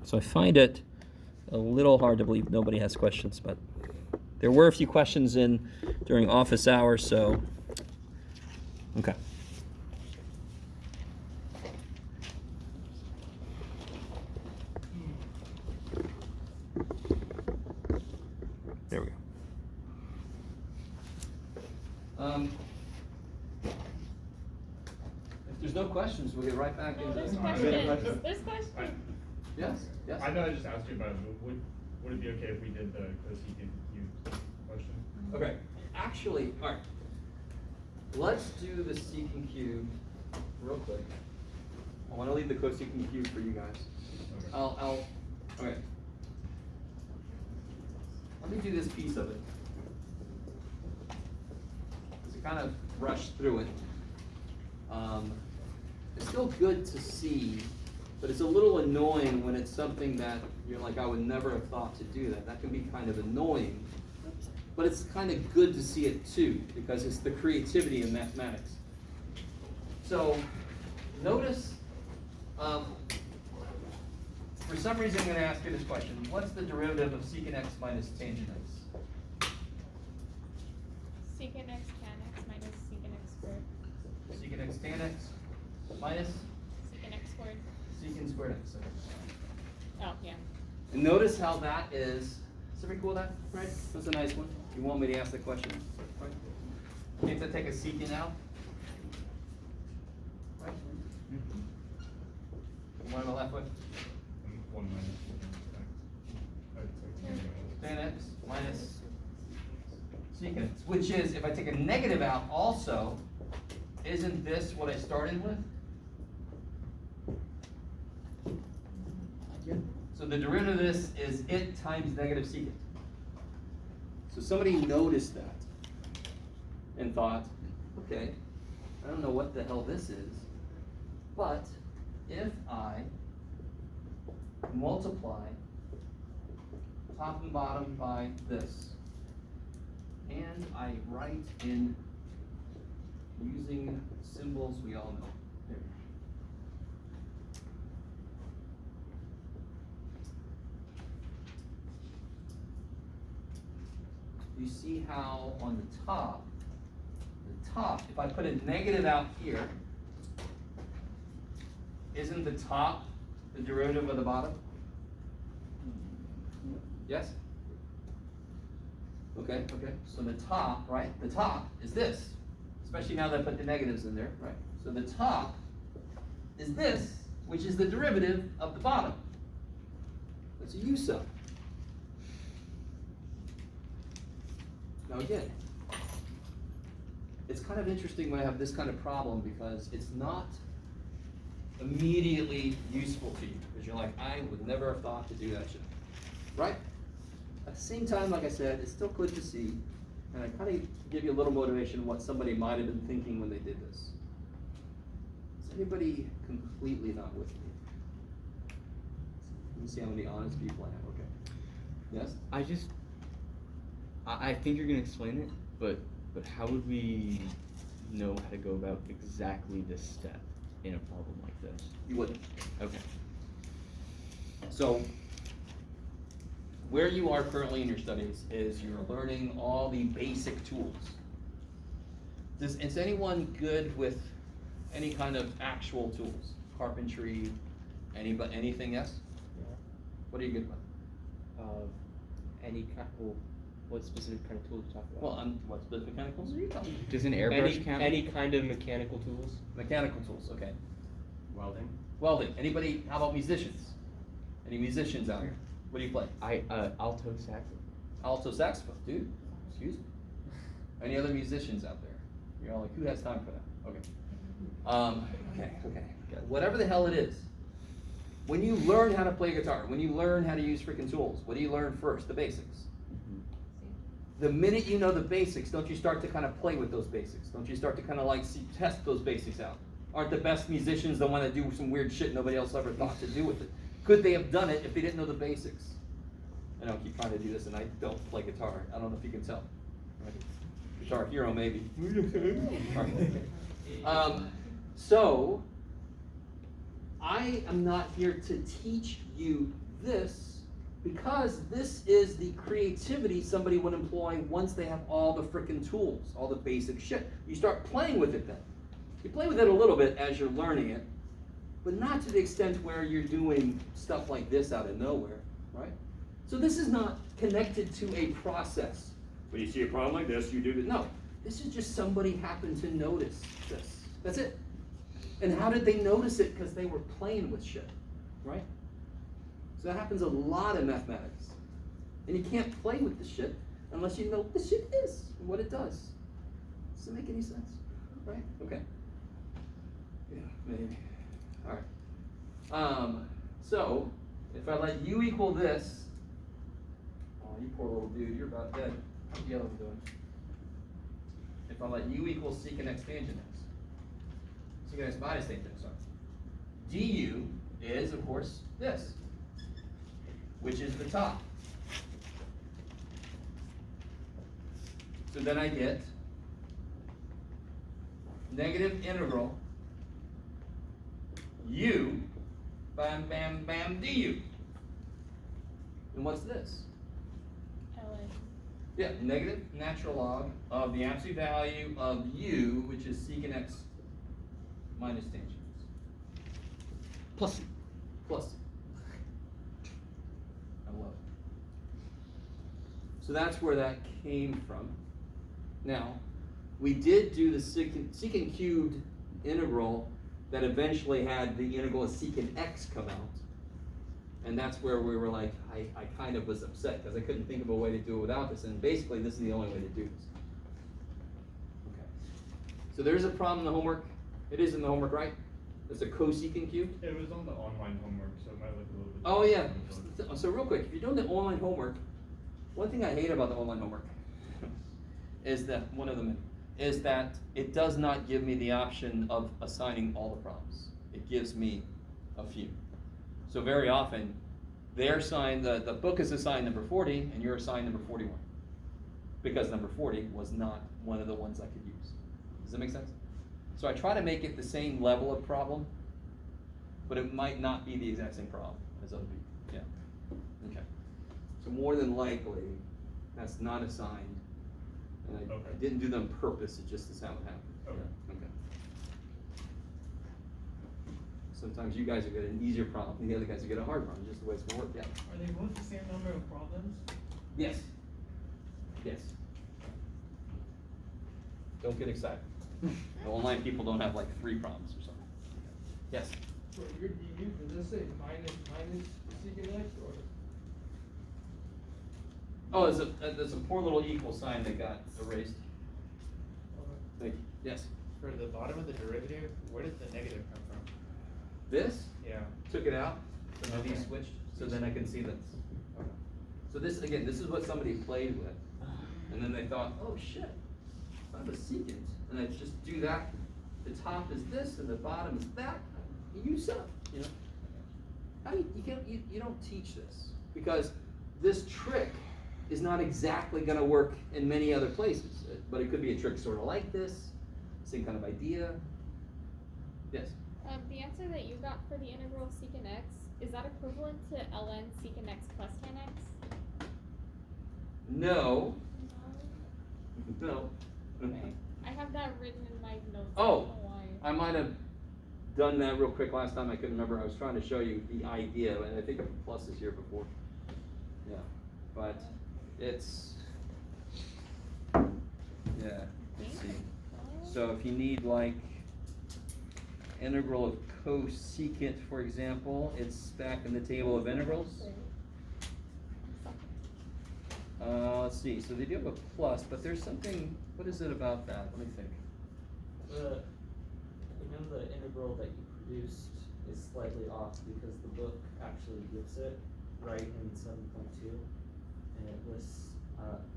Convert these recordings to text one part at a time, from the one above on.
So I find it a little hard to believe nobody has questions, but there were a few questions in during office hours, so okay. There we go. If there's no questions, we'll get right back into There's this. questions. There's questions. Yes, yes. I know I just asked you about it, but would it be okay if we did the cosecant cube question? Okay, actually, all right. Let's do the secant cube real quick. I want to leave the cosecant cube for you guys. Okay. Okay. Let me do this piece of it. Because I kind of rushed through it. It's still good to see, but it's a little annoying when it's something that you're like, I would never have thought to do that. That can be kind of annoying. But it's kind of good to see it too, because it's the creativity in mathematics. So, notice, for some reason I'm going to ask you this question. What's the derivative of secant x minus tangent x? Secant x tan x minus secant x squared. Secant x tan x minus Secant x squared. secant squared x. Okay. Oh, yeah. And notice how that is pretty cool, that, right? That's a nice one. You want me to ask the question, right? Can't I take a secant out? Right? One on the left way. One minus. Tan x minus secant x, which is, if I take a negative out also, isn't this what I started with? So the derivative of this is it times negative secant. So somebody noticed that and thought, okay, I don't know what the hell this is, but if I multiply top and bottom by this, and I write in using symbols we all know. There. You see how on the top, if I put a negative out here, isn't the top the derivative of the bottom? Yes? Okay, okay. So the top, right? The top is this. Especially now that I put the negatives in there, right? So the top is this, which is the derivative of the bottom. That's a u sub. Now again, it's kind of interesting when I have this kind of problem because it's not immediately useful to you because you're like, I would never have thought to do that shit, right? At the same time, like I said, it's still good to see, and I kind of give you a little motivation what somebody might have been thinking when they did this. Is anybody completely not with me? Let me see how many honest people I have. Okay. Yes? I think you're gonna explain it, but how would we know how to go about exactly this step in a problem like this? You wouldn't. Okay. So, where you are currently in your studies is you're learning all the basic tools. Is anyone good with any kind of actual tools? Carpentry, anything, yes? Yeah. What are you good with? Any kind, well, what specific kind of tools are you talking about? Well, what specific mechanicals are you talking about? Does an airbrush count? Any kind of mechanical tools? Mechanical tools, okay. Welding. Welding. Anybody, how about musicians? Any musicians out here? What do you play? Alto saxophone. Alto saxophone, dude. Excuse me. Any other musicians out there? You're all like, who has time for that? Okay. Okay. Whatever the hell it is, when you learn how to play guitar, when you learn how to use freaking tools, what do you learn first? The basics. The minute you know the basics, don't you start to kind of play with those basics? Don't you start to kind of like test those basics out? Aren't the best musicians the one that do some weird shit nobody else ever thought to do with it? Could they have done it if they didn't know the basics? I know I keep trying to do this and I don't play guitar. I don't know if you can tell. Guitar hero maybe. So, I am not here to teach you this, because this is the creativity somebody would employ once they have all the frickin' tools, all the basic shit. You start playing with it then. You play with it a little bit as you're learning it, but not to the extent where you're doing stuff like this out of nowhere, right? So this is not connected to a process. When you see a problem like this, you do this. No, this is just somebody happened to notice this. That's it. And how did they notice it? Because they were playing with shit, right? So that happens a lot in mathematics. And you can't play with the shit unless you know what the shit is and what it does. Does it make any sense? Right? Okay. Yeah, maybe. Alright. So, if I let u equal this, oh, you poor little dude, you're about dead. How's the yellow doing? If I let u equal secant x tangent x, secant x minus tangent x, sorry. Du is, of course, this, which is the top. So then I get negative integral u bam bam bam du. And what's this? Ln. Yeah, negative natural log of the absolute value of u, which is secant x minus tangent x. Plus. Plus. I love it. So that's where that came from. Now, we did do the secant cubed integral that eventually had the integral of secant x come out. And that's where we were like, I kind of was upset because I couldn't think of a way to do it without this. And basically, this is the only way to do this. Okay. So there's a problem in the homework. It is in the homework, right? There's a cosecant cube. It was on the online homework, so it might look a little bit. Oh yeah. different. So real quick, if you're doing the online homework, one thing I hate about the online homework is that one of them is that it does not give me the option of assigning all the problems. It gives me a few. So very often, they're assigned the book is assigned number 40, and you're assigned number 41, because number 40 was not one of the ones I could use. Does that make sense? So I try to make it the same level of problem, but it might not be the exact same problem as other people. Yeah. Okay. So more than likely, that's not assigned, and I didn't do them on purpose. It just is how it happened. Okay. Okay. Sometimes you guys will get an easier problem, and the other guys will get a hard problem. Just the way it's gonna work. Yeah. Are they both the same number of problems? Yes. Yes. Don't get excited. The online people don't have like 3 problems or something. Yes. For your du, does this say minus secant x or? Oh, there's a poor little equal sign that got erased. Thank you. Yes. For the bottom of the derivative, where did the negative come from? This Yeah. took it out, so now these Okay. switched, so then I can see this. So this, again, this is what somebody played with, and then they thought, oh shit, I have a secant, and I just do that. The top is this, and the bottom is that. You suck, you know. How do you don't teach this, because this trick is not exactly going to work in many other places, but it could be a trick sort of like this, same kind of idea. Yes. The answer that you got for the integral of secant x, is that equivalent to ln secant x plus tan x? No. No. Okay. I have that written in my notes. Oh. I don't know why. I might have done that real quick last time. I couldn't remember. I was trying to show you the idea, and I think a plus is here before. Yeah, but it's Let's see. So if you need like integral of cosecant, for example, it's back in the table of integrals. Let's see. So they do have a plus, but there's something. What is it about that? Let me think. The integral that you produced is slightly off because the book actually gives it right in 7.2, and it lists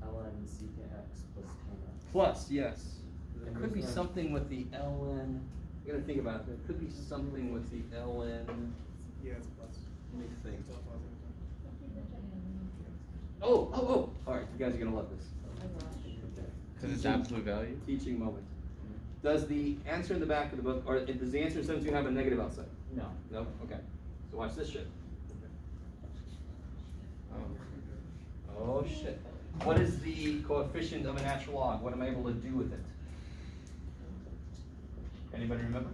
ln secant x plus tan x. Plus, yes. There And could be there's no- something with the ln. I gotta think about it. There could be something with the ln. Yeah, it's plus. Let me think. It's all positive. Oh! All right, you guys are gonna love this. Because it's absolute value? Teaching moment. Does the answer in the back of the book, or does the answer in 7.2 have a negative outside? No. No? Okay. So watch this shit. Oh shit. What is the coefficient of a natural log? What am I able to do with it? Anybody remember?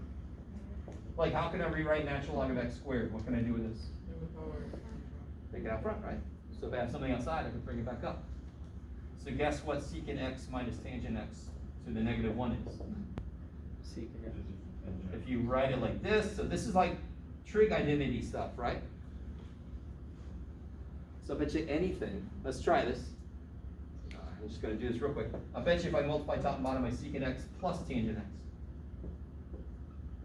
Like, how can I rewrite natural log of x squared? What can I do with this? Take it out front, right? So if I have something outside, I can bring it back up. So guess what secant x minus tangent x to the negative 1 is? Secant x. If you write it like this, so this is like trig identity stuff, right? So I bet you anything, let's try this. I'm just gonna do this real quick. I bet you if I multiply top and bottom by secant x plus tangent x,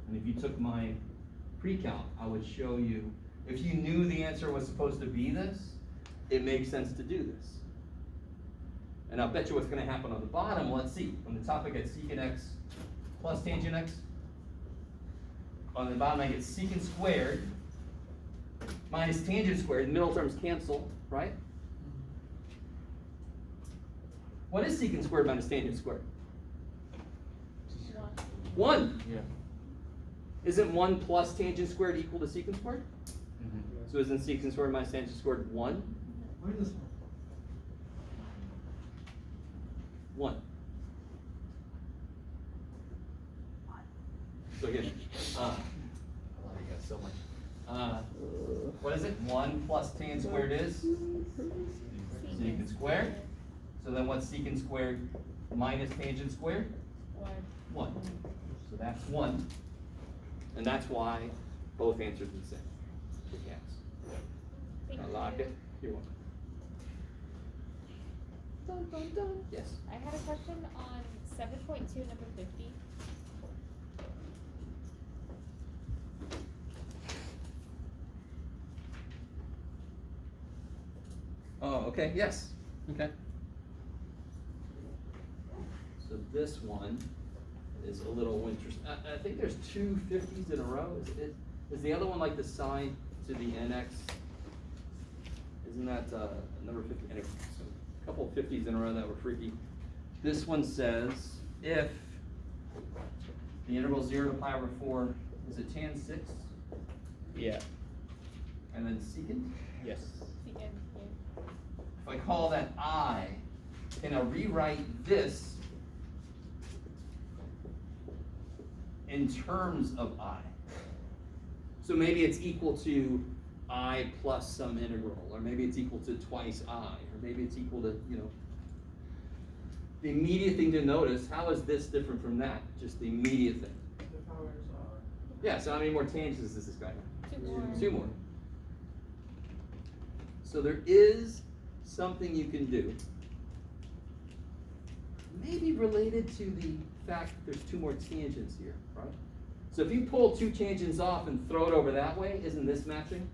and if you took my pre-calc, I would show you, if you knew the answer was supposed to be this, it makes sense to do this. And I'll bet you what's gonna happen on the bottom, let's see. On the top I get secant x plus tangent x. On the bottom I get secant squared minus tangent squared. The middle terms cancel, right? What is secant squared minus tangent squared? 1. Yeah. Isn't 1 plus tangent squared equal to secant squared? Mm-hmm. So isn't secant squared minus tangent squared 1? Minus 1. So again, I love you guys so much. What is it? 1 plus tan squared is secant squared. So then what's secant squared minus tangent squared? 1. So that's 1. And that's why both answers are the same. Yes. Thank I you. like it. You're welcome. Dun, dun, dun. Yes. I had a question on 7.2, number 50. Oh, okay, yes, okay. So this one is a little interesting. I think there's 2 50s in a row. Is the other one like the sine to the nx? Isn't that number 50? Anyway, so a couple of 50s in a row that were freaky. This one says if the integral 0 to pi over 4 is a tan 6, Yeah. and then secant. Yes. Secant, yeah. If I call that I, can I rewrite this in terms of I? So maybe it's equal to I plus some integral, or maybe it's equal to twice I, or maybe it's equal to, you know. The immediate thing to notice, how is this different from that? Just the immediate thing. the powers are. Yeah, so how many more tangents does this guy have? 2 more. 2 more. So there is something you can do, maybe related to the fact that there's 2 more tangents here, right? So if you pull 2 tangents off and throw it over that way, isn't this matching?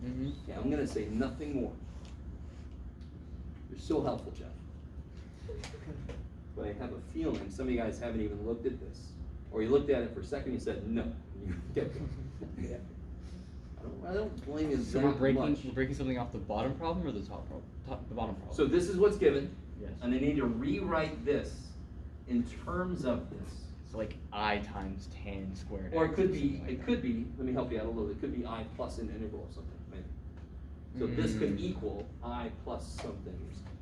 Mm-hmm. Yeah, I'm gonna say nothing more. You're so helpful, Jeff. But I have a feeling some of you guys haven't even looked at this. Or you looked at it for a second, you said no. You kept going. Yeah. I don't blame you So that we're breaking much. something off the bottom problem or the top problem? The bottom problem. So this is what's given, Yes. and I need to rewrite this in terms of this. So like I times tan squared. Or it x could or be, something like it that. could be, let me help you out a little, it could be I plus an integral or something, maybe. So this could equal I plus something or something.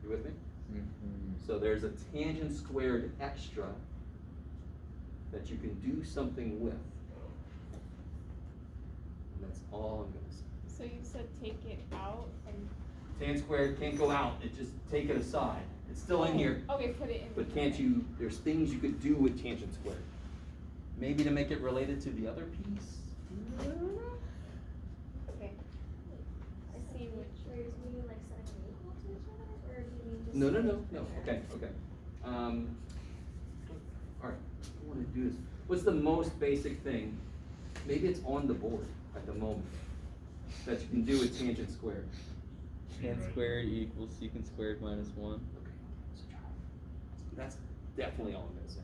You with me? Mhm. So there's a tangent squared extra that you can do something with. And that's all I'm gonna say. So you said take it out and. Tan squared can't go out, it just take it aside. It's still in here, Okay, put it in. but can't you, there's things you could do with tangent squared. Maybe to make it related to the other piece? Okay. I see which. Whereas we mean like setting them equal to each other, or do you mean just? No, okay. Alright, I wanna do this. What's the most basic thing, maybe it's on the board at the moment, that you can do with tangent squared? Tan squared equals secant squared minus 1. Okay, so that's definitely all I'm gonna say.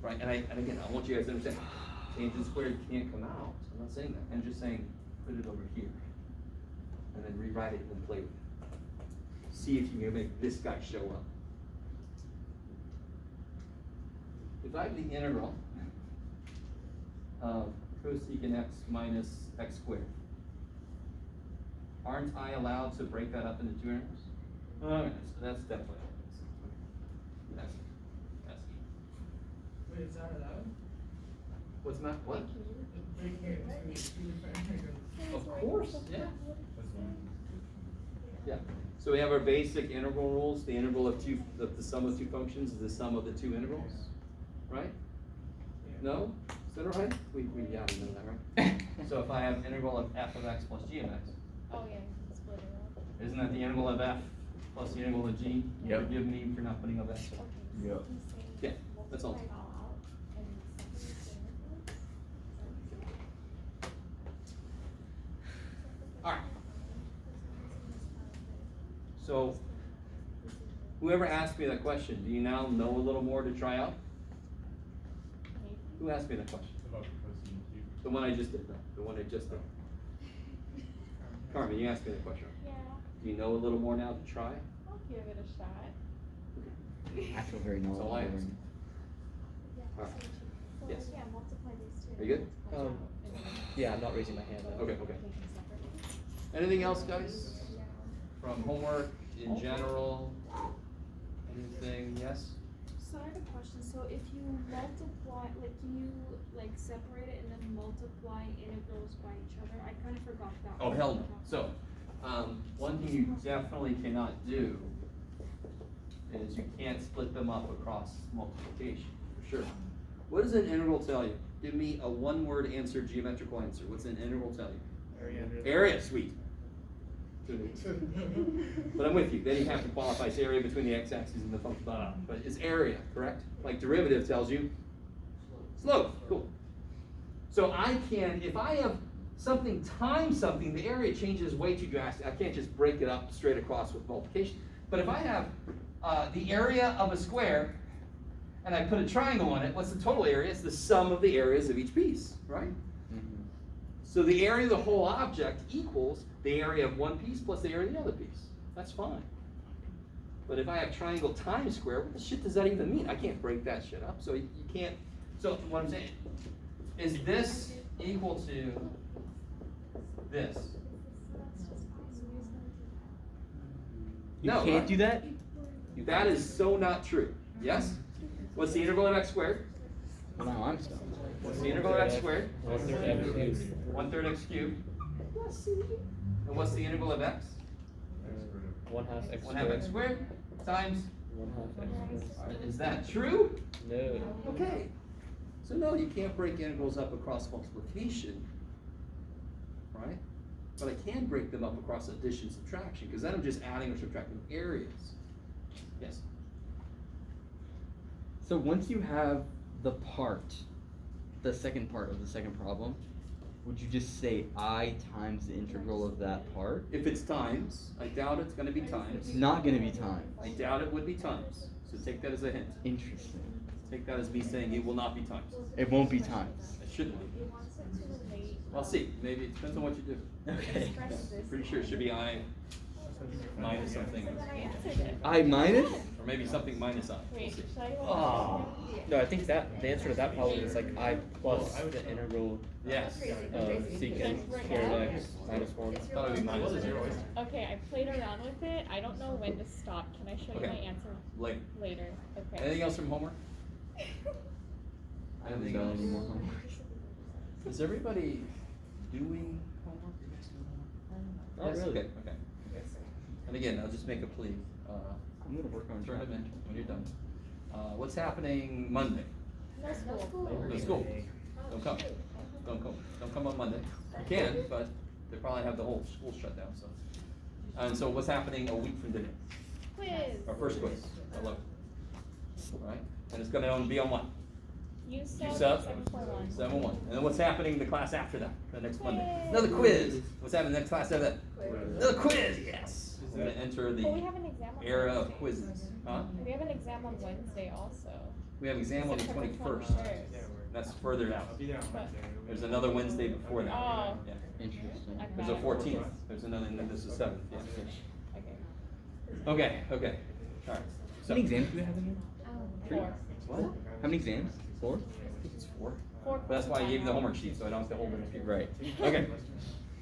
Right, and again, I want you guys to understand, tangent squared can't come out, I'm not saying that, I'm just saying, put it over here. And then rewrite it and play with it. See if you can make this guy show up. Divide the integral of cosecant x minus x squared. Aren't I allowed to break that up into two intervals? Okay, so that's definitely what it is. That's Wait, is that allowed? what's that? What? Breaking it into two different integrals. Of course, yeah. That's one. Yeah. So we have our basic integral rules. The integral of the sum of two functions is the sum of the two integrals, right? No? Is that right? We know that, right? So if I have integral of f of x plus g of x, Oh, yeah, you can split it up. isn't that the integral of f plus the integral of g? Yep. Forgive me for not putting of x. Okay, so Yep. you can say Yeah, that's all. multiply it all out and separate the intervals. Is that what you said? All right. So whoever asked me that question, do you now know a little more to try out? Maybe. Who asked me that question? About cosine cube. The one I just did, no, the one I just did. Carmen, you asked me that question. Yeah, Do you know a little more now to try? I'll give it a shot. I feel very That's all I knowledgeable. ask. Yeah, Alright. so Yes. yeah, multiply these two. Are you good? Yeah, I'm not raising my hand. Okay, okay. Anything else, guys? From homework, in general? Anything, yes? So I had a question, so if you multiply, like, can you, like, separate it and then multiply integrals by each other? I kinda forgot that. Oh, one. hell no. So, one thing you definitely cannot do is you can't split them up across multiplication, for sure. What does an integral tell you? Give me a one-word answer, geometrical answer. What's an integral tell you? Area under the- Area, sweet. But I'm with you, then you have to qualify its area between the x-axis and the function, blah, blah. But it's area, correct? Like derivative tells you slope, cool. So I can, if I have something times something, the area changes way too drastic. I can't just break it up straight across with multiplication. But if I have the area of a square and I put a triangle on it, what's the total area? It's the sum of the areas of each piece, right? Mhm. So the area of the whole object equals the area of one piece plus the area of the other piece. That's fine. But if I have triangle times square, what the shit does that even mean? I can't break that shit up. So you can't, so what I'm saying, is this equal to this? You No, can't right? do that? That is so not true. Yes? What's the integral of x squared? Well, now I'm stumped. What's the integral of x squared? 1/3 x cubed. 1/3 x cubed. And what's the integral of x? 1/2 x 1/2 x squared. squared times. 1/2 x squared. Is that true? No. Okay. So no, you can't break integrals up across multiplication, right? But I can break them up across addition, subtraction, because then I'm just adding or subtracting areas. Yes? So once you have the part, the second part of the second problem, would you just say I times the integral of that part? If it's times, I doubt it's gonna be times. It's not gonna be times. I doubt it would be times. So take that as a hint. Interesting. Take that as me saying it will not be times. It won't be times. It shouldn't be. It wants it to relate. I'll see. Maybe it depends on what you do. Okay. Express this. Pretty sure it should be I minus something. So then I answered it. I minus? Or maybe something minus I. We'll Wait, see. should I? Ah. No, I think that the answer to that problem is like I plus the integral Yes. of secant squared x minus 1. I thought it would be minus 0. Okay, I played around with it. I don't know when to stop. Can I show you Okay. my answer Later. later? Okay. Anything else from homework? I haven't Anything done else? any more homework. Is everybody doing homework? You guys doing homework? Not Yes? really. Okay, okay. And again, I'll just make a plea. I'm gonna work on Turn them in when you're done. What's happening Monday? No school. No school. Don't come. Don't come. Don't come on Monday. You can, but they probably have the whole school shut down, so. And so what's happening a week from today? Quiz. Our first quiz, 11. Right? And it's gonna be on what? You sub sub? 7.1. 7-1. And then what's happening the class after that, the next Monday? Quiz. Another quiz. What's happening the next class after that? Another quiz, yes. We're gonna enter Oh, we the have an exam on era of Wednesday. quizzes. Huh? We have an exam on Wednesday also. We have exam on the September 21st. 21st. That's further out. I'll be there on But- Wednesday. There's another Wednesday before that. Oh. Yeah. Interesting. I'm There's not a at 14th. There's another, and then there's a 7th. Yeah. Okay. Okay, okay. All right. How many exams do we have in here? 4. What? How many exams? 4? I think it's 4. 4 But plus that's why I gave you the final. homework sheet, so I don't have to hold it. Right. Okay.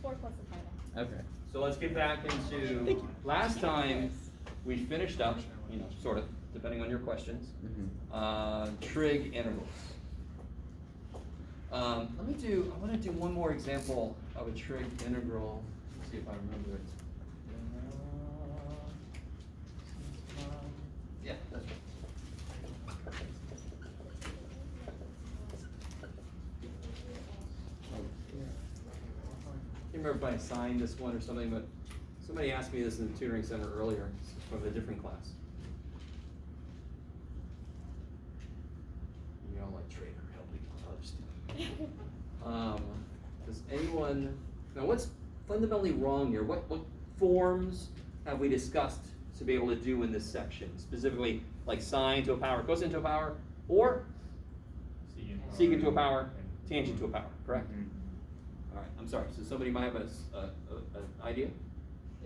4 plus the final. Okay. So let's get back into, last time, we finished up, you know, sort of, depending on your questions, trig intervals. I want to do one more example of a trig integral. Let's see if I remember it. Yeah, that's right. I can't remember if I assigned this one or something, but somebody asked me this in the tutoring center earlier from a different class. You know, like trader helping other stuff. Does anyone, now what's fundamentally wrong here? What forms have we discussed to be able to do in this section? Specifically, like sine to a power, cosine to a power, or secant to a power, tangent to a power, correct? All right, I'm sorry, so somebody might have an idea?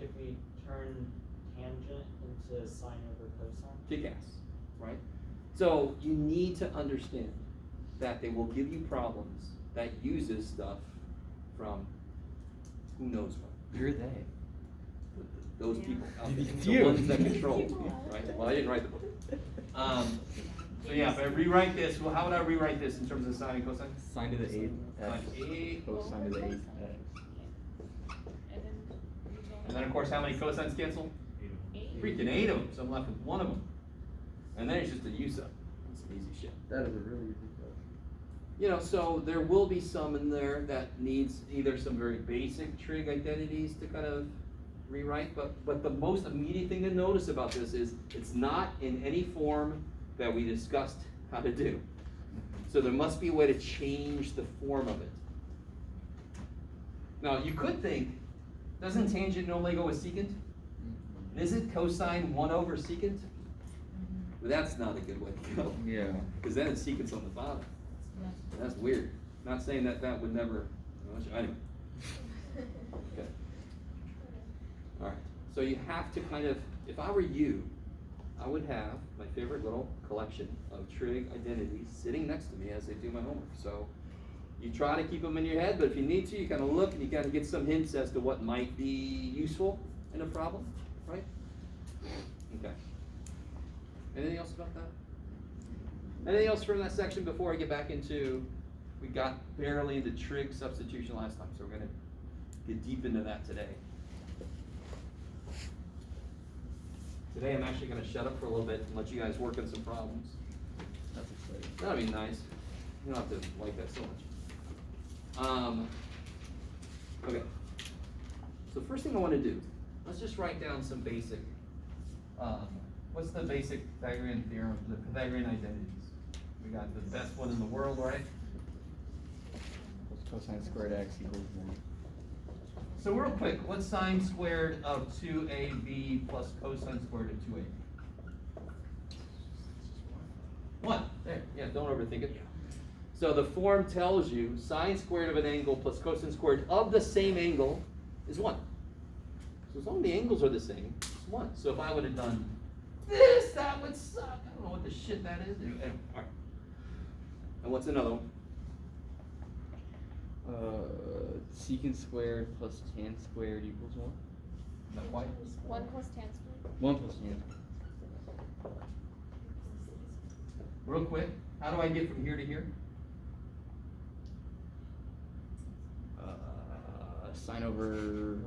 If we turn tangent into sine over cosine. Kick-ass, right? So you need to understand that they will give you problems that uses stuff from who knows what. You're they. Those people out there, It's the you. ones that control, right? Well, I didn't write the book. So yeah, if I rewrite this, well, how would I rewrite this in terms of sine and cosine? Sine to the 8 Sine x. to 8. Cosine to the 8 x. And then of course, how many cosines cancel? 8. Freaking 8 of them, so I'm left with 1 of them. And then it's just a use up. That's some easy shit. That is a really easy question. You know, so there will be some in there that needs either some very basic trig identities to kind of rewrite, but the most immediate thing to notice about this is it's not in any form that we discussed how to do. So there must be a way to change the form of it. Now, you could think, doesn't tangent normally go with secant? Isn't cosine 1 over secant? But that's not a good way to go. Yeah. Because then it's secant's on the bottom. That's weird. Not saying that that would never, anyway. Okay. All right. So you have to kind of, if I were you, I would have my favorite little collection of trig identities sitting next to me as I do my homework. So you try to keep them in your head, but if you need to, you kind of look and you kind of get some hints as to what might be useful in a problem, right? Okay. Anything else about that? Anything else from that section before I get back into, we got barely into trig substitution last time, so we're going to get deep into that today. Today I'm actually going to shut up for a little bit and let you guys work on some problems. That's exciting. That'll be nice. You don't have to like that so much. Okay. So first thing I want to do, let's just write down some basic, what's the basic Pythagorean theorem, the Pythagorean identities? We got the best one in the world, right? Cosine squared x equals 1. So real quick, what's sine squared of 2ab plus cosine squared of 2ab? 1. There. Yeah, don't overthink it. So the form tells you sine squared of an angle plus cosine squared of the same angle is 1. So as long as the angles are the same, it's 1. So if I would have done this, that would suck. I don't know what the shit that is. Anyway, all right. And what's another one? Secant squared plus tan squared equals 1. Not quite. 1 plus tan squared. 1 plus tan. Real quick, how do I get from here to here? Sine over.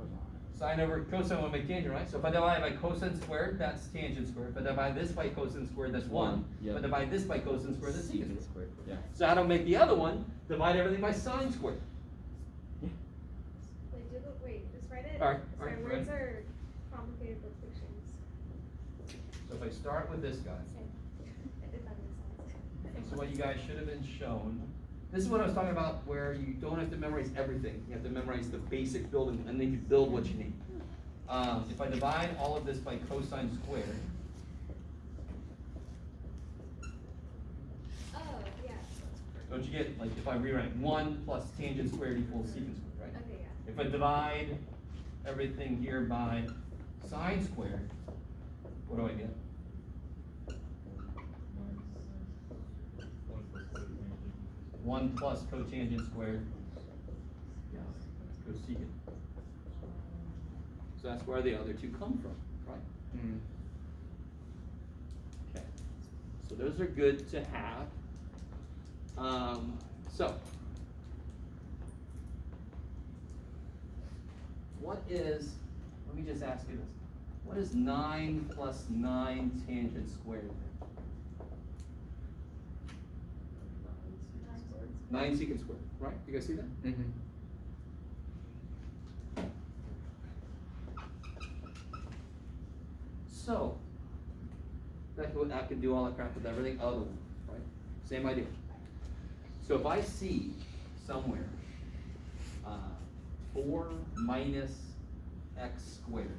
Sine over cosine will make tangent, right? So if I divide by cosine squared, that's tangent squared. If I divide this by cosine squared, that's 1. Yep. If I divide this by cosine squared, that's secant Secant squared. squared. Yeah. So how do I make the other one? Divide everything by sine squared. Just write it. All right, Sorry, all right, words right. are complicated with pictures. So if I start with this guy, If that makes sense. so what you guys should have been shown. This is what I was talking about, where you don't have to memorize everything. You have to memorize the basic building, and then you build what you need. If I divide all of this by cosine squared, Oh, yeah. don't you get, like, if I rewrite 1 plus tangent squared equals secant squared, right? Okay, yeah. If I divide everything here by sine squared, what do I get? 1 plus cotangent squared. Yeah, cosecant. So that's where the other two come from, right? Mm. Okay. So those are good to have. So, what is, let me just ask you this. What is 9 plus 9 tangent squared? 9 secant squared, right? You guys see that? Mm-hmm. So, I could do all that crap with everything other than, right? Same idea. So if I see somewhere 4 minus x squared,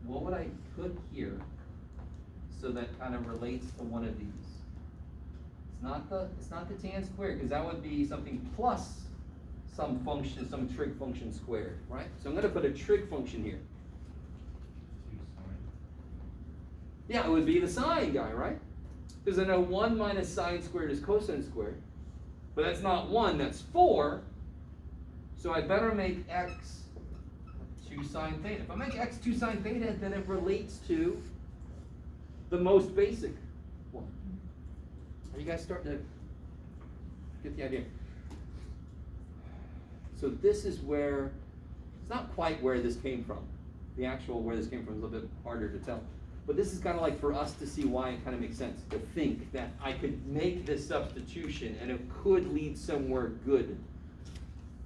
what would I put here so that kind of relates to one of these? It's not the tan squared, because that would be something plus some function, some trig function squared, right? So I'm going to put a trig function here. Yeah, it would be the sine guy, right? Because I know 1 minus sine squared is cosine squared. But that's not 1, that's 4. So I better make x 2 sine theta. If I make x 2 sine theta, then it relates to the most basic one. Are you guys starting to get the idea? So this is where, it's not quite where this came from. The actual where this came from is a little bit harder to tell. But this is kind of like for us to see why it kind of makes sense, to think that I could make this substitution and it could lead somewhere good.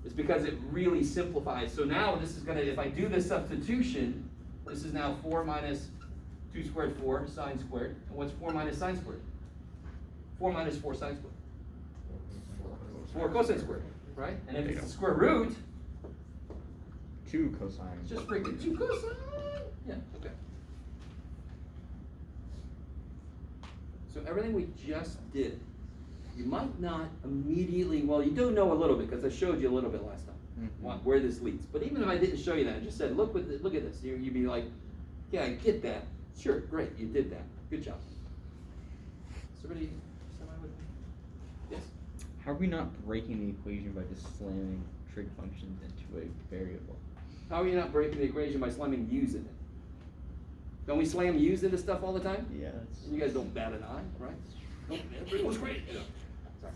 It's because it really simplifies. So now this is going to, if I do this substitution, this is now 4 minus 2 squared 4 sine squared. And what's 4 minus sine squared? 4 minus 4 sine squared. 4 cosine squared, right? And if it's the square root, 2 cosine. it's just freaking 2 cosine. Yeah, okay. So everything we just did, you might not immediately, well, you do know a little bit because I showed you a little bit last time, where this leads. But even if I didn't show you that, I just said, look at this. You'd be like, yeah, I get that. Sure, great, you did that. Good job. Is everybody semi with me? Yes? How are we not breaking the equation by just slamming trig functions into a variable? How are you not breaking the equation by slamming u's in it? Don't we slam u's into stuff all the time? Yeah. You guys don't bat an eye, right? It was great. You know. Sorry.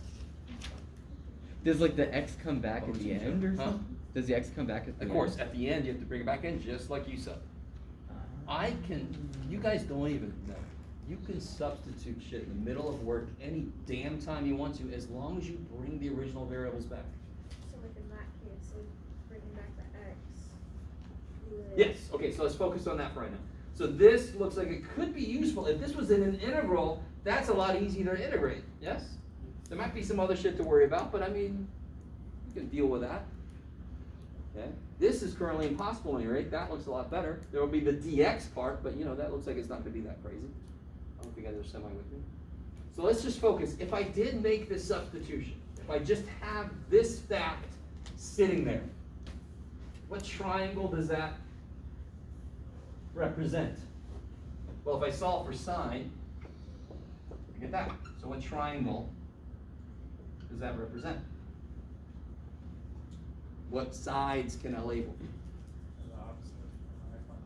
Does like the x come back at the end or Huh? something? Does the x come back at the end? Of course, at the end you have to bring it back in just like you said. You guys don't even know. You can substitute shit in the middle of work any damn time you want to, as long as you bring the original variables back. So like in that case, like bringing back the x would. Yes, okay, so let's focus on that for right now. So this looks like it could be useful. If this was in an integral, that's a lot easier to integrate, yes? There might be some other shit to worry about, but I mean, you can deal with that. Okay? This is currently impossible to integrate. That looks a lot better. There will be the dx part, but you know, that looks like it's not going to be that crazy. I don't think you guys are semi with me. So let's just focus. If I did make this substitution, if I just have this fact sitting there, what triangle does that represent? Well, if I solve for sine, I get that. So what triangle does that represent? What sides can I label?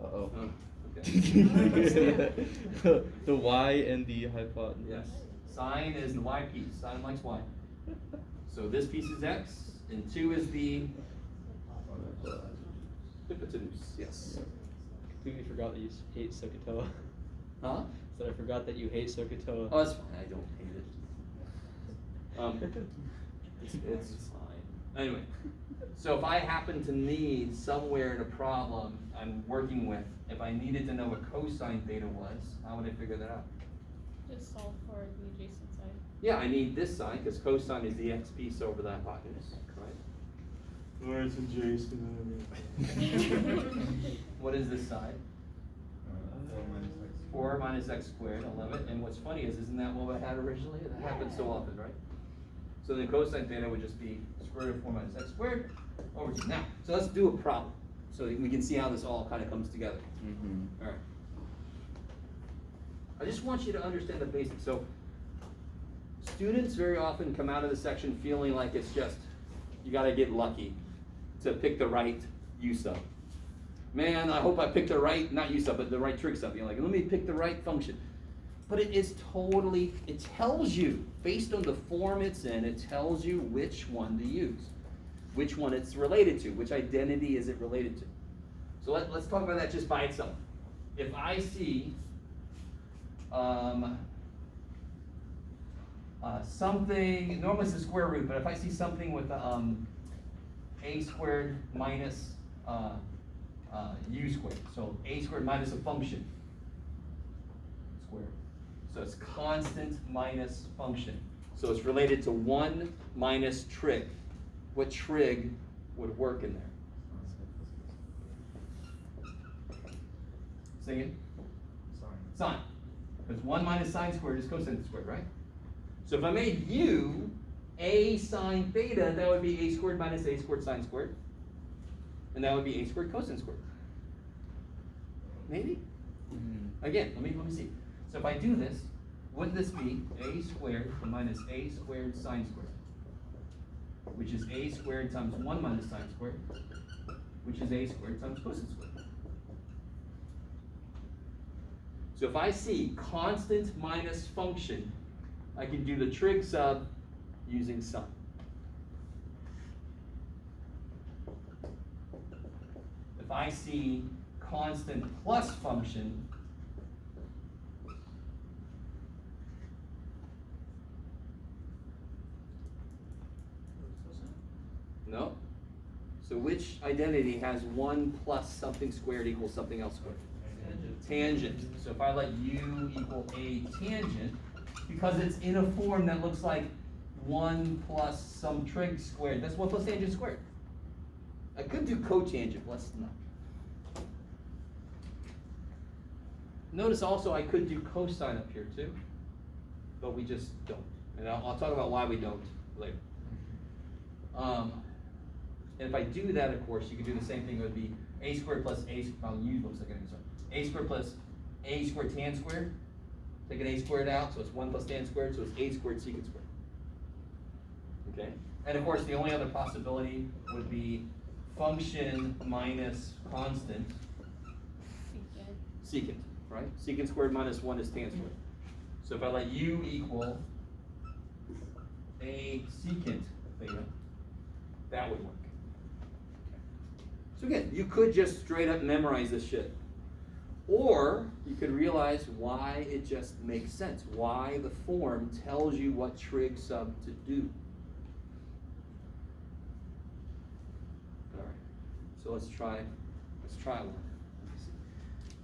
Uh-oh. Oh, okay. the y and the hypotenuse. Yes. Sine is the y piece. Sine likes y. So this piece is x, and 2 is the hypotenuse. Yes. Completely forgot that you hate SOHCAHTOA. Huh? Said I forgot that you hate SOHCAHTOA. Oh, that's fine. I don't hate it. It's fine. Anyway, so if I happen to need somewhere in a problem I'm working with, if I needed to know what cosine theta was, how would I figure that out? Just solve for the adjacent side. Yeah, I need this side because cosine is the x piece over the hypotenuse, right? Or it's adjacent. What is this side? 4 minus x squared, I love it. And what's funny is, isn't that what I had originally? That happens so often, right? So then cosine theta would just be square root of 4 minus x squared over 2. Now, so let's do a problem so we can see how this all kind of comes together. Mm-hmm. All right. I just want you to understand the basics. So Students very often come out of the section feeling like it's just, you gotta get lucky to pick the right U sub. Man, I hope I picked the right, not U sub, but the right trig sub. You're like, let me pick the right function. But it is totally, it tells you, based on the form it's in, it tells you which one to use, which one it's related to, which identity is it related to. So let's talk about that just by itself. If I see something, normally it's the square root, but if I see something with a squared minus u squared, so a squared minus a function squared. So it's constant minus function. So it's related to 1 minus trig. What trig would work in there? Sing it. Sine. Because 1 minus sine squared is cosine squared, right? So if I made u a sine theta, that would be a squared minus a squared sine squared. And that would be a squared cosine squared. Maybe? Again, let me see. So if I do this, wouldn't this be a squared minus a squared sine squared? Which is a squared times 1 minus sine squared, which is a squared times cosine squared. So if I see constant minus function, I can do the trig sub using sum. If I see constant plus function, no. So which identity has 1 plus something squared equals something else squared? Tangent. So if I let u equal a tangent, because it's in a form that looks like 1 plus some trig squared, that's 1 plus tangent squared. I could do cotangent, but let's not. Notice also I could do cosine up here too, but we just don't. And I'll talk about why we don't later. And if I do that, of course, you could do the same thing. It would be a squared plus a, u looks like an answer. A squared plus a squared tan squared. Take an a squared out, so it's 1 plus tan squared, so it's a squared secant squared. Okay? And of course, the only other possibility would be function minus constant secant, right? Secant squared minus 1 is tan squared. So if I let u equal a secant theta, that would work. So again, you could just straight up memorize this shit. Or you could realize why it just makes sense, why the form tells you what trig sub to do. All right, so let's try one.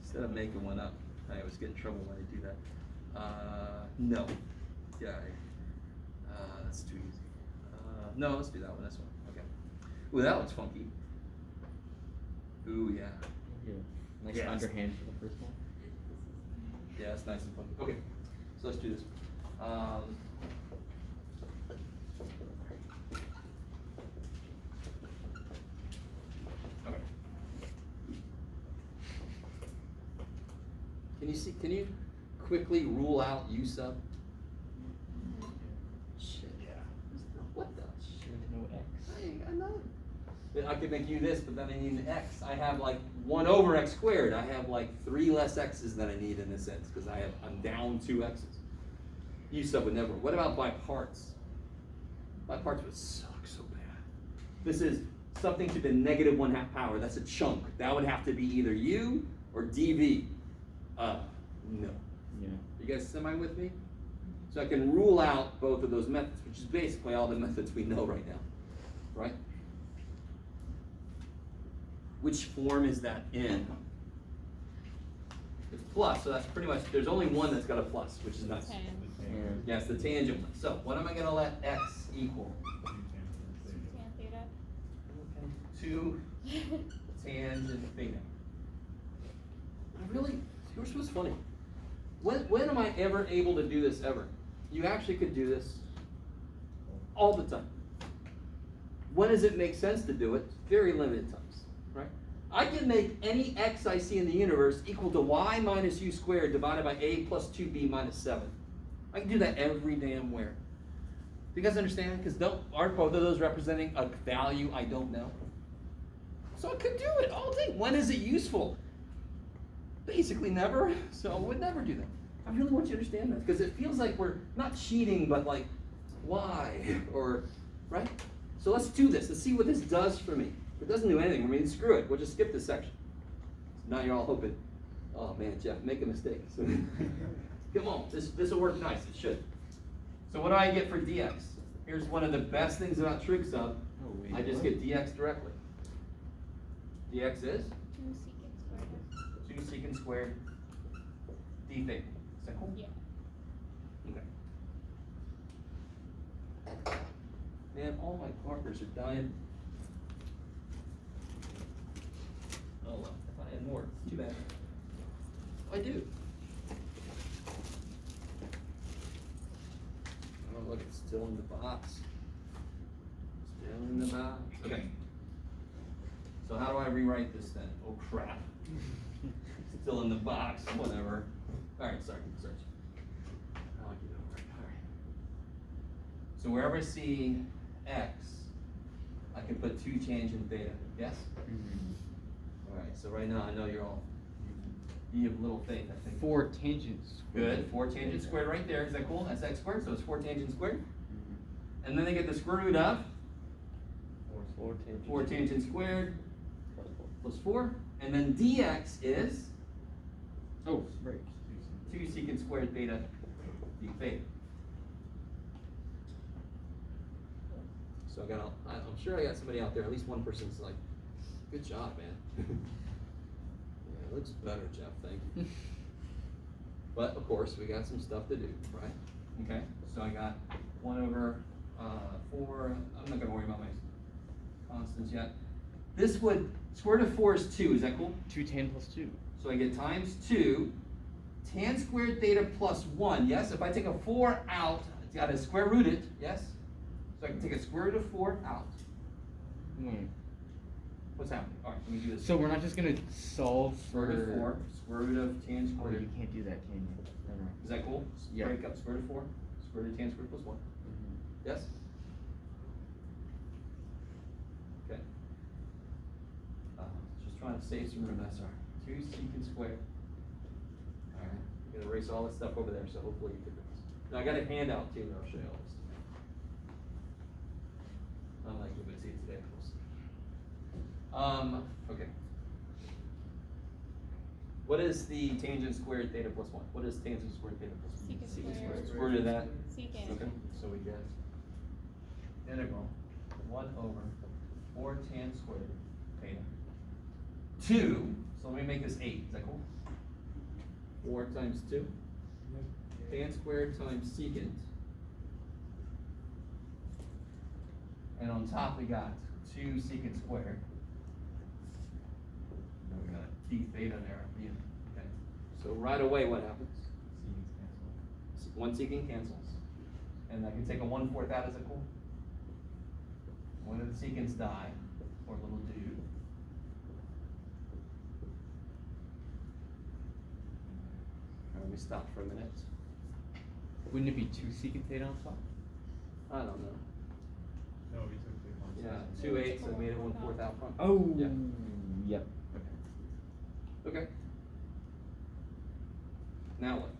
Instead of making one up, I always get in trouble when I do that. No, yeah, that's too easy. No, let's do that one, this one, okay. Ooh, that one's funky. Ooh, yeah. Nice Yeah. underhand for the first one. Yeah, it's nice and funky. Okay, so let's do this. Okay. Can you quickly rule out U sub? Shit, yeah. What the? Shit, no X. I know. I could make U this, but then I need an X. I have like 1 over X squared. I have like 3 less X's than I need in this sense, because I'm down 2 X's. U sub would never. What about by parts? By parts would suck so bad. This is something to the -1/2 power. That's a chunk. That would have to be either U or dV. No. Yeah. You guys semi with me? So I can rule out both of those methods, which is basically all the methods we know right now, right? Which form is that in? It's plus, so that's pretty much, there's only one that's got a plus, which is nice. Yes, the tangent one. So what am I gonna let X equal? Tan theta. 2 tangent theta. Really, here's what's funny. When am I ever able to do this ever? You actually could do this all the time. When does it make sense to do it? Very limited times, right? I can make any X I see in the universe equal to y minus u squared divided by a plus 2b minus 7. I can do that every damn where. you guys understand? Because aren't both of those representing a value I don't know? So I could do it all day. When is it useful? Basically never. So I would never do that. I really want you to understand that because it feels like we're not cheating, but like, why? Or, right? So let's do this. Let's see what this does for me. If it doesn't do anything, I mean, screw it. We'll just skip this section. So now you're all hoping, oh man, Jeff, make a mistake. So, come on, this will work nice. It should. So what do I get for dx? Here's one of the best things about trig sub. I just get dx directly. Dx is 2 secant squared. 2 secant squared d theta. Is that cool? Yeah. Okay. Man, all my markers are dying. Oh well, if I had more, too bad. I do. Oh look, it's still in the box. Still in the box. Okay. So how do I rewrite this then? Oh crap. Still in the box, whatever. Alright, sorry. I'll get over it. Alright. So wherever I see x, I can put 2 tangent theta. Yes? Alright, so right now I know you're all, you have little faith, I think. 4 tangents. Good, 4 tangent squared right there. Is that cool? That's x squared, so it's 4 tangent squared. And then they get the square root of 4 tangent squared plus 4. And then dx is Oh, right. 2 secant squared theta d theta. So I'm sure I got somebody out there, at least one person's like, good job, man. Yeah, it looks better, Jeff, thank you. But of course, we got some stuff to do, right? Okay, so I got 1 over 4, I'm not gonna worry about my constants yet. This would, square root of 4 is 2, is that cool? 2 tan plus 2. So I get times 2, tan squared theta plus 1, yes? If I take a 4 out, it's got to square root it, yes? So I can take a square root of 4 out. What's happening? All right, let me do this. So we're not just gonna solve for Square root of 4, square root of tan Oh, squared. you can't do that, can you? Never. Is that cool? Yeah. Break up square root of 4, square root of tan squared plus 1. Yes? Okay. Just trying to save some room, that's all right. 2 secant squared. All right, I'm gonna erase all this stuff over there, so hopefully you get this. Now I got a handout too, that I'll show you all this. Unlike you would see it today, we'll see. Okay. What is the tangent squared theta plus 1? What is tangent squared theta plus 1? Secant squared. Square root of that? Secant. Okay, so we get integral 1 over 4 tan squared theta. 2, so let me make this 8, is that cool? 4 times 2. Tan squared times secant. And on top we got 2 secant squared. Then we got d theta there at the end. Okay. So right away what happens? 1 secant cancels. And I can take a 1/4 out, is it cool? One of the secants die, or little dude. Let me stop for a minute. Wouldn't it be 2 secant theta on top? I don't know. No, we took the Yeah, concept. 2 eighths, I made it 1/4 out front. Oh. Yeah. Yep. Okay. Now what?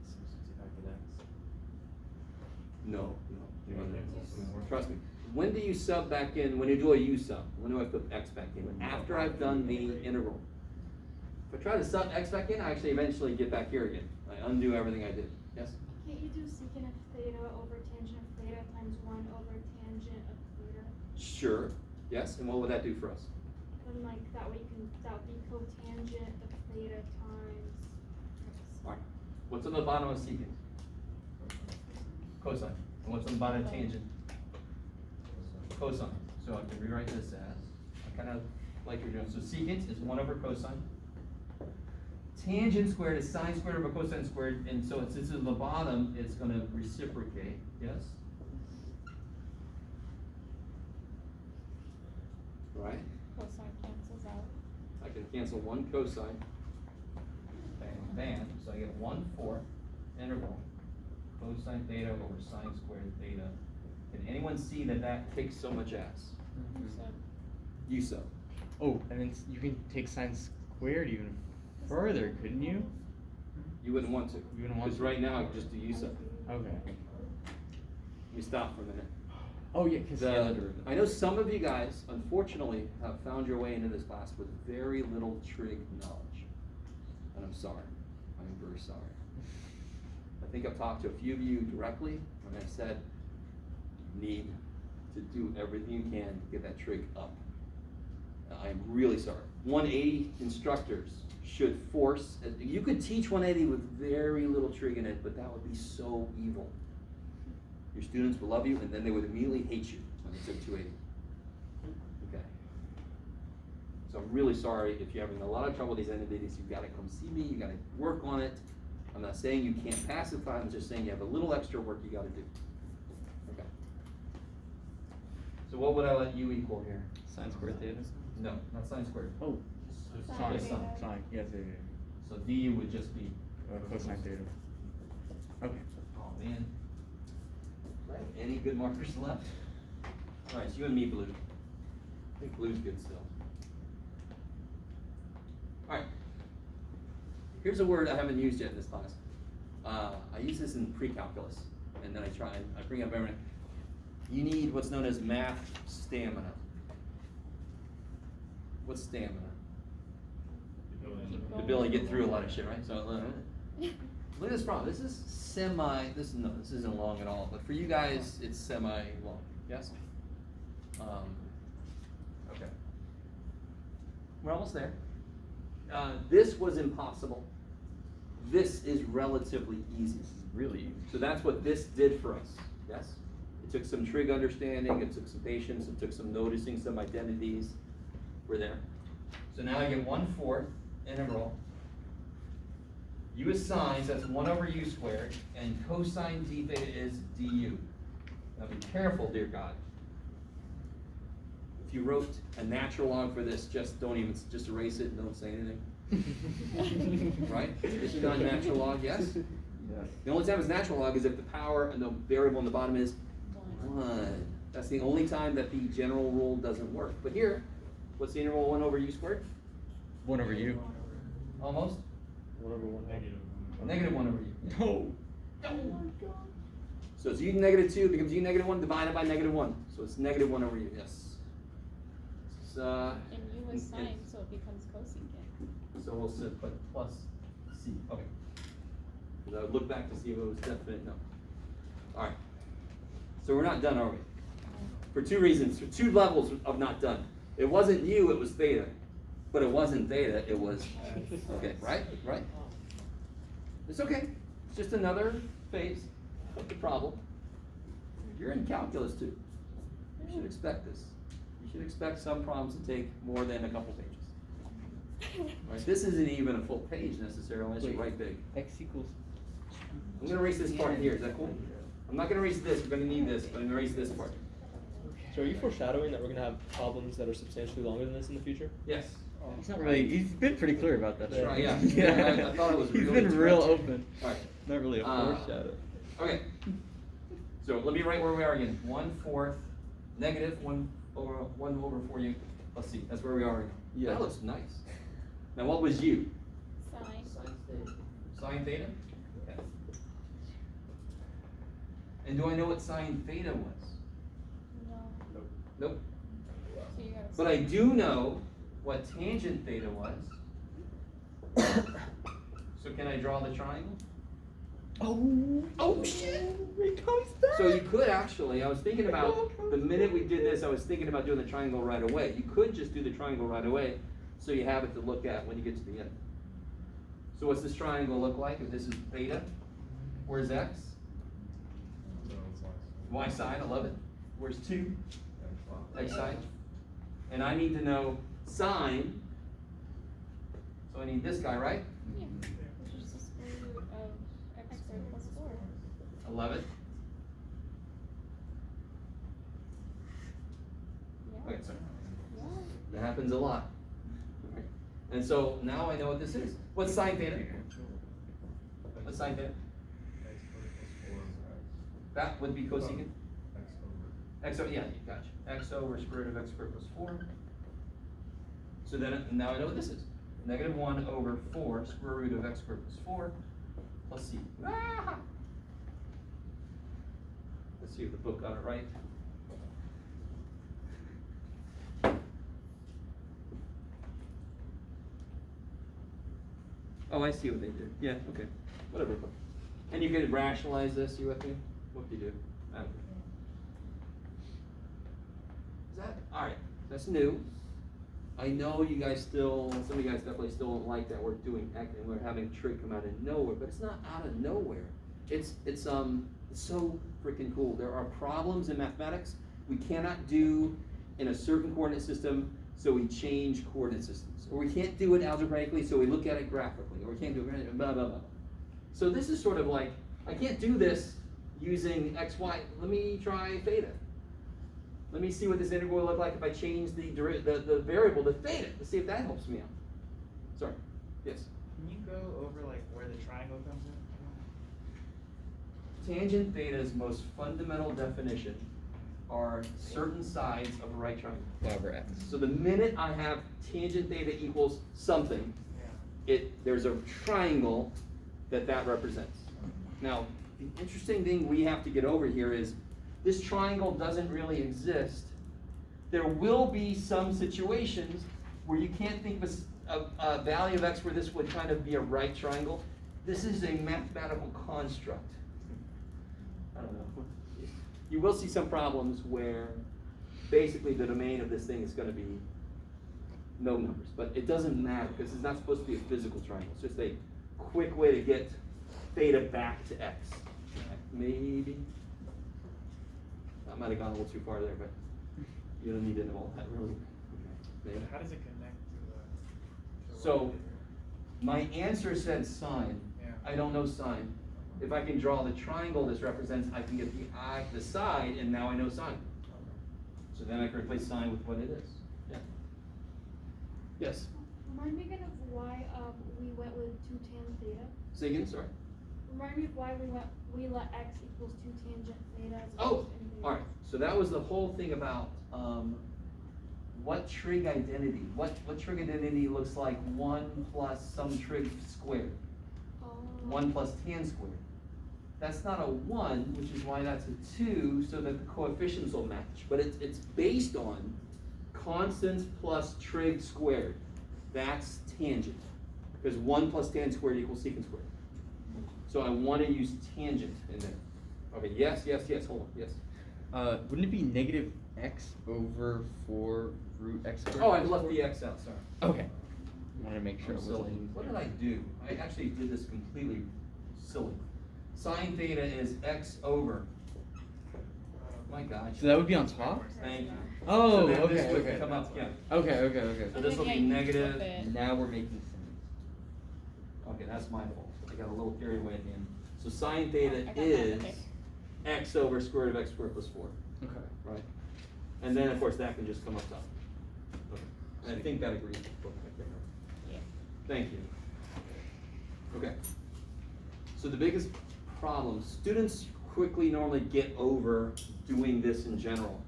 Substitute back with x. No. Yeah, yeah. Trust me. When do you sub back in, when you do a U sub, when do I put x back in? After I've done the integral. If I try to sub x back in, I actually eventually get back here again. I undo everything I did. Yes? Can't you do secant of theta over tangent of theta times 1 over tangent of theta? Sure. Yes, and what would that do for us? Then like that way that would be cotangent of theta times Alright. What's on the bottom of secant? Cosine. And what's on the bottom of tangent? Cosine. So I can rewrite this as, I kind of like you're doing. So secant is 1 over cosine. Tangent squared is sine squared over cosine squared, and so since it's at the bottom, it's going to reciprocate. Yes? Right? Cosine cancels out. I can cancel 1 cosine. Bam, bam. So I get 1/4 integral cosine theta over sine squared theta Can anyone see that that kicks so much ass? So, You so. Oh, and then you can take sine squared even further, couldn't you? You wouldn't want to. You wouldn't want Because to? right now, just do you so. Okay. Let me stop for a minute. Oh yeah, because I know some of you guys, unfortunately, have found your way into this class with very little trig knowledge. And I'm sorry. I'm very sorry. I think I've talked to a few of you directly, and I've said, you need to do everything you can to get that trig up. I'm really sorry. 180 instructors should force, you could teach 180 with very little trig in it, but that would be so evil. Your students will love you, and then they would immediately hate you when they took 280. Okay. So I'm really sorry if you're having a lot of trouble with these entities. You've got to come see me. You got to work on it. I'm not saying you can't pacify. I'm just saying you have a little extra work you got to do. Okay. So what would I let you equal here? sine squared theta. No, not sine squared. Oh, Sine sine, theta. sine. Yes, yeah, yeah. So du would just be. Cosine theta. Okay. Oh man. Do I have any good markers left? All right, so you and me, blue. I think blue's good still. All right. Here's a word I haven't used yet in this class. I use this in pre-calculus, and then I bring up everything. You need what's known as math stamina. What's stamina? The ability to get through a lot of shit, right? So look at this problem. This is this isn't long at all, but for you guys, it's semi-long. Yes? Okay. We're almost there. This was impossible. This is relatively easy. This is really easy. So that's what this did for us. Yes? It took some trig understanding, it took some patience, it took some noticing some identities. We're there. So now I get 1/4 integral. U is sine, so that's 1 over u squared, and cosine d theta is du. Now be careful, dear God. If you wrote a natural log for this, just erase it and don't say anything. Right? This is not a natural log, yes? Yes. The only time it's natural log is if the power and the variable on the bottom is 1. That's the only time that the general rule doesn't work. But here, what's the integral 1 over u squared? 1 over u. Almost? 1 over 1. Negative 1 over u. No. So it's u negative 2 becomes u negative 1 divided by negative 1. So it's negative 1 over u, yes. It's, and u is sine, so it becomes cosecant. so we'll put plus c. Okay. Because I would look back to see if it was definite. No. All right. So we're not done, are we? For 2 reasons, for 2 levels of not done. It wasn't u, it was theta. But it wasn't theta, it was, okay, right? Right? It's okay. It's just another phase of the problem. You're in calculus too. You should expect this. You should expect some problems to take more than a couple pages. Right? This isn't even a full page necessarily unless you write big. X equals. I'm going to erase this part here. Is that cool? I'm not going to erase this. We're going to need this, but I'm going to erase this part. So are you foreshadowing that we're gonna have problems that are substantially longer than this in the future? Yes. He's not really. He's been pretty clear about that. Sure, yeah. Yeah. I thought it was He's really been real direct. open. All right. Not really a foreshadow. Okay. So let me write where we are again. 1/4 negative 1 over 4u plus c. That's where we are again. Yeah. That looks nice. Now what was u? Sine. Sine theta? Okay. And do I know what sine theta was? No. Nope. So you gotta. But I do know what tangent theta was. So can I draw the triangle? Oh shit! It comes back. So you could actually, I was thinking about, the minute we did this, I was thinking about doing the triangle right away. You could just do the triangle right away, so you have it to look at when you get to the end. So what's this triangle look like if this is theta? Where's x? Y side, I love it. Where's 2? X side. And I need to know sine. So I need this guy, right? Yeah. Which is the square root of x squared plus 4. I love it. Yeah. Okay, sorry. Yeah. That happens a lot. Alright. And so now I know what this is. What's sine theta? What's sine theta? That would be cosecant. X over, yeah, gotcha. X over square root of x squared plus 4. So then, now I know what this is. Negative 1 over 4 square root of x squared plus 4 plus c. Ah! Let's see if the book got it right. Oh, I see what they did. Yeah, okay. Whatever. And you can rationalize this, you with me? What do you do? I don't know. Is that, alright, that's new. I know you guys still, some of you guys definitely still don't like that we're doing X and we're having a trig come out of nowhere, but it's not out of nowhere. It's so freaking cool. There are problems in mathematics we cannot do in a certain coordinate system, so we change coordinate systems. Or we can't do it algebraically, so we look at it graphically. Or we can't do it, blah, blah, blah. So this is sort of like, I can't do this using x, y. Let me try theta. Let me see what this integral will look like if I change the variable to theta. Let's see if that helps me out. Sorry. Yes? Can you go over like where the triangle comes in? Tangent theta's most fundamental definition are certain sides of a right triangle. Over x. So the minute I have tangent theta equals something, there's a triangle that represents. Now, the interesting thing we have to get over here is this triangle doesn't really exist. There will be some situations where you can't think of a value of x where this would kind of be a right triangle. This is a mathematical construct. I don't know. You will see some problems where basically the domain of this thing is going to be no numbers, but it doesn't matter because it's not supposed to be a physical triangle. It's just a quick way to get theta back to x. Maybe. I might have gone a little too far there, but you don't need to know all that really. Okay. How does it connect to So my answer said sine. Yeah. I don't know sine. If I can draw the triangle this represents, I can get the side, and now I know sine. So then I can replace sine with what it is. Yeah. Yes. Remind me again of why we went with 2 tan theta. Say again. Sorry. Remind me of why we let x equals 2 tangent theta. As Oh, opposed to anything all right. else. So that was the whole thing about what trig identity. What trig identity looks like 1 plus some trig squared. 1 plus tan squared. That's not a 1, which is why that's a 2, so that the coefficients will match. But it's based on constants plus trig squared. That's tangent. Because 1 plus tan squared equals secant squared. So I want to use tangent in there. Okay, yes, hold on, yes. Wouldn't it be negative x over 4 root x squared? Oh, I left the x out, sorry. Okay. I wanted to make sure I'm it silly. wasn't. What did I do? I actually did this completely silly. Sine theta is x over. My God. So that would be on top? Thank you. Oh, So then okay, this would okay. come up, yeah. Okay. So this will Yeah, be you negative. flip it. Now we're making sense. Okay, that's my fault. I got a little carried away at the end. So sine theta I got that, is okay. x over square root of x squared plus 4. Okay. Right? And then, of course, that can just come up top. Okay. And I think that agrees with the book. I can't remember. Yeah. Thank you. Okay. So the biggest problem, students quickly normally get over doing this in general.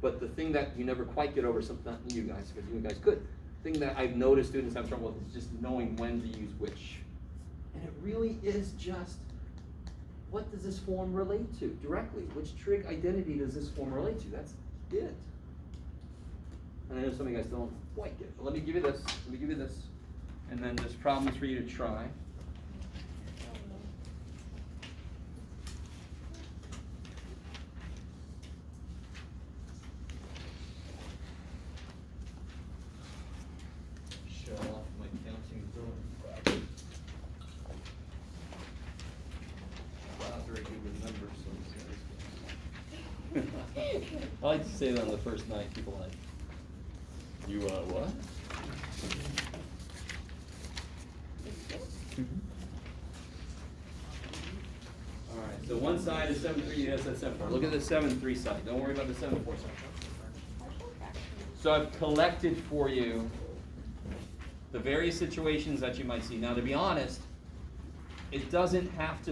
But the thing that you never quite get over, not you guys, because you guys could, the thing that I've noticed students have trouble with is just knowing when to use which. And it really is just, what does this form relate to directly? Which trig identity does this form relate to? That's it. And I know some of you guys don't quite get it, but let me give you this, and then there's problems for you to try. Show off my counting ability. Not very good with numbers, so I like to say that on the first night, people like, you what? Alright, so one side is 7-3, that's that 7-4. Look at the 7-3 side, don't worry about the 7-4 side. So I've collected for you the various situations that you might see. Now, to be honest, it doesn't have to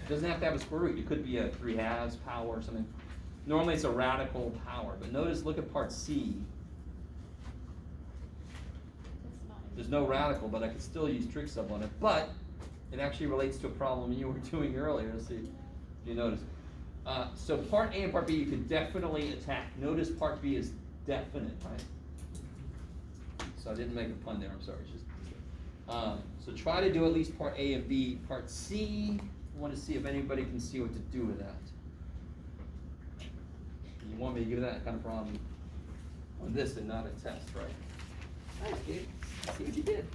have a square root. It could be a 3/2 power or something. Normally it's a radical power, but notice, look at part C. It's not. There's no radical, but I could still use trig sub on it, but it actually relates to a problem you were doing earlier. Let's see if you notice. So part A and part B you can definitely attack. Notice part B is definite, right? So I didn't make a pun there, I'm sorry. It's just, so try to do at least part A and B. Part C, I want to see if anybody can see what to do with that. You want me to give that kind of problem on this and not a test, right? Nice, Gabe. See what you did.